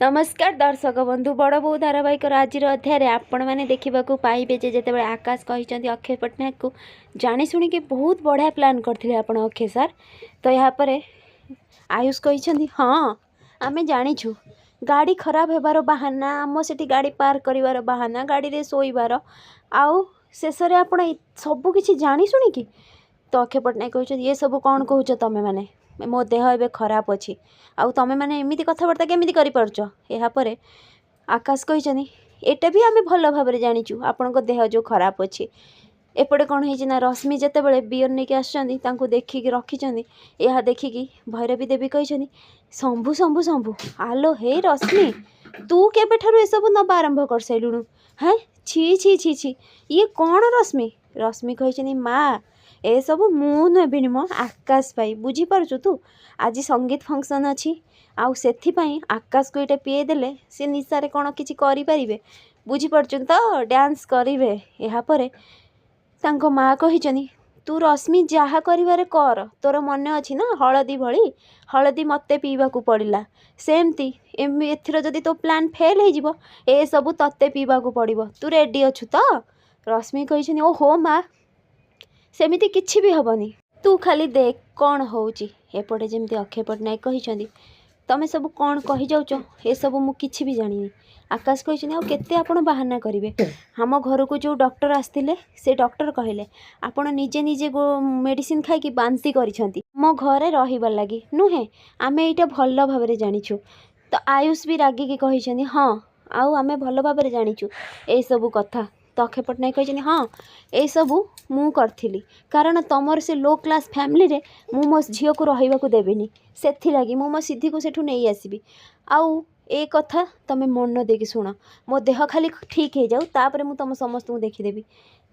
नमस्कार दर्शक बंधु बड़ बो धारावाहिक आज अध्याय आपण मैंने देखा पाइबे जिते आकाश कहते अक्षय पट्टनायक को जानी शुणी बहुत बढ़िया प्लान करते आपण अक्षय सर। तो यहाँ पर आयुष कहते हाँ आम जाचु गाड़ी खराब होबार बाहाना आम से गाड़ी पार्क कर बाहाना गाड़ी रे शोइबार आउ शेष में आप सबकि जानी शुणी। तो अक्षय पट्टनायक कहते ये सब कौन कहूच तमें मैंने मो देह एवं खराब अच्छी आउ तमें मैंने एमती कथबार्ता केमी कर आकाश कहते एटा भी आम भल भाव जाचु आपण देह जो खराब अच्छी एपटे कौन है रश्मि जिते बियर नहीं आसुँच देखिकी रखी यह देखिकी भैरवी देवी कहते शंभु शंभु शंभु आलो हे रश्मि तू केबेठारु ए सब नवा आरंभ कर सारूँ हाँ छी छी छी छी ये कौन रश्मि रश्मि कहते माँ ए सब मु नेबिनी मो आकाश पाई बुझीपारचु तू आज संगीत फंक्शन अच्छी आउ से आकाश को ये पीए देले सी निशारे कौन किसी करें बुझीपारचु तो डांस करेंगे यापर तांको माँ कही तू रश्मि जहाँ कर तोर मन अच्छी ना हलदी भली हलदी मते पीवा पड़ा सेमती एथर जदि तो प्लान फेल हो सब तत्ते पीवा पड़ो तू रेडी अच्छु तो रश्मि कही ओहो माँ सेमिति किछि भी हबनी तू खाली देख कौन होउची एपटे जमती अक्षय पट्टनायक कहते तमें सब कौन कही जाऊच ए सब मु किछि भी जानी। आकाश कहते केते आपण बाहाना करेंगे हम घर को जो डॉक्टर आसते से डॉक्टर कहले आपण निजे निजे मेडिसिन खाई बांती करिसेंती मो घरे रहिबार लगी नुहे आम यहाँ भल भाव जाचु। तो आयुष भी रागिकी कहते हाँ आउ आम भल भाव जाचु ए सब कथा। तो अक्षय पट्टनायक कहते हाँ ये सबू मु करी कारण तुमर से लो क्लास फैमिली रे मु मो झील को रही देविनी से लगी मो सिद्धि को सेठू नहीं आसबि आउ ए कथा तुम मन देकी शुण मो देह खाली ठीक हो जाऊ तापर मु तुम समस्त को देखीदेवी।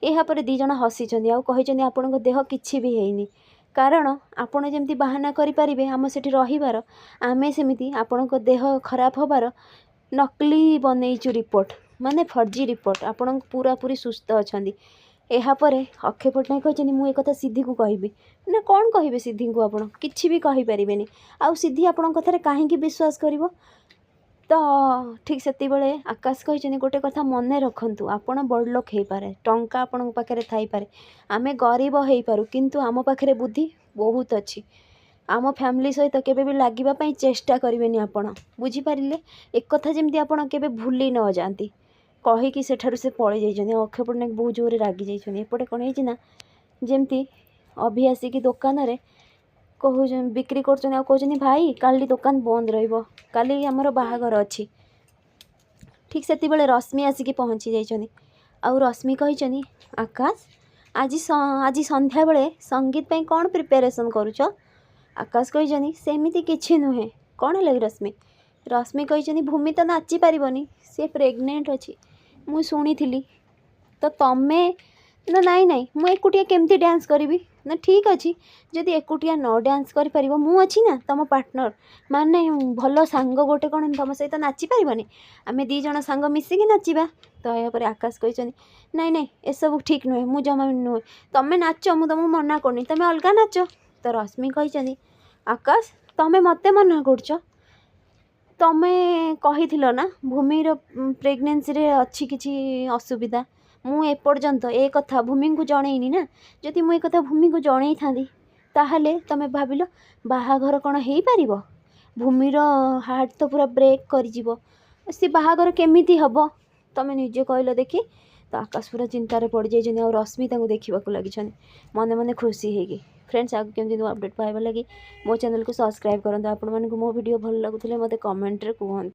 यापर दी जन हसीचंदी आउ कहते आपण देह किछि भी हैनी कारण आपण जमती बाहाना करें आम सेठी रहिबार आमे सेमिति आपण देह खराब होबार नकली बनईचु रिपोर्ट माने फर्जी रिपोर्ट आपण पूरा पूरी सुस्थ अच्छा। यापर अक्षय पट्टनायक कहते मुझे कथा सिद्धि को कहबी ना कौन कहे सिद्धि को आपण किछि भी कहि परिबेनी आउ सिद्धि आपण कथारे काहेकि विश्वास करिवो। तो ठीक से बेले आकाश कहते गोटे कथा मन रखंतु आपण बड़ लोक हो पारे टंका आपण पाखे थाई पारे आमे गरीब हो पारू किंतु आम पाखे बुद्धि बहुत अच्छी आम फैमिली सहित केबे भी लागिबा चेष्टा करेंगे आपण बुझीपारे एक कथा जमती आपण केबे भूली न जाती कहीकि सेठारु से पलि जाइछन्ती। अक्षय पट्टनायक बहुत जोर रागी जाइछन्ती एपटे कौन है जमती अभि आसिकी दुकान रे कहू बिक्री कर भाई काली दुकान बंद रहिबो काली हमर बाहागर अच्छी। ठीक से बेले रश्मि आसिकी पहुँची जाइछन्ती आउ रश्मि कही आकाश आज संध्या बेले संगीत पे कौन प्रिपेरेसन करुच। आकाश कही सेमिति किछि नुहे कौन लगे रश्मि रश्मि कही भूमि तो नाची पारिबनी सी प्रेग्नेंट अच्छी मु शुणी तो तमें ना नाई नाई मु एकुटिया केमती डांस करी ना ठीक अच्छी जदि एकुटिया न डांस कर पारिबो मु अच्छी ना तुम पार्टनर माने भल सांग गोटे कौन तुम सहित नाची पारिबनी आमे दी जण सांग मिसिकी नाचिबा। तो यापर आकाश कही नाई नाई ए सब ठीक नुहे मु जमा नुहे तमें नाच मु तुमको मना करनी तमें अलग नाच। तो रश्मि कही आकाश तमें मते मना कर तमें कही ना भूमिर प्रेगनेंसी रे अच्छी किसी असुविधा मु एपर्यंत ए कथा भूमि को जनईनी ना जदि मु कथा भूमि को जनई थांदी ताहले तमें भाविल बाहाघर कौन हो पार भूमिर हार्ट तो पूरा ब्रेक कर सी बाहाघर केमिति हब तमें निजे कहल देखी। तो आकाश पूरा चिंतार पड़ जाइए और रश्मि देखा लगी मने मने खुशी होगी। फ्रेंड्स आगे केमती नुआ अपडेट पाइबा लगी मो चैनल को सब्सक्राइब करंतु आपण मानकु मो वीडियो भल लगुथिले मते कमेंट रे कहंतु।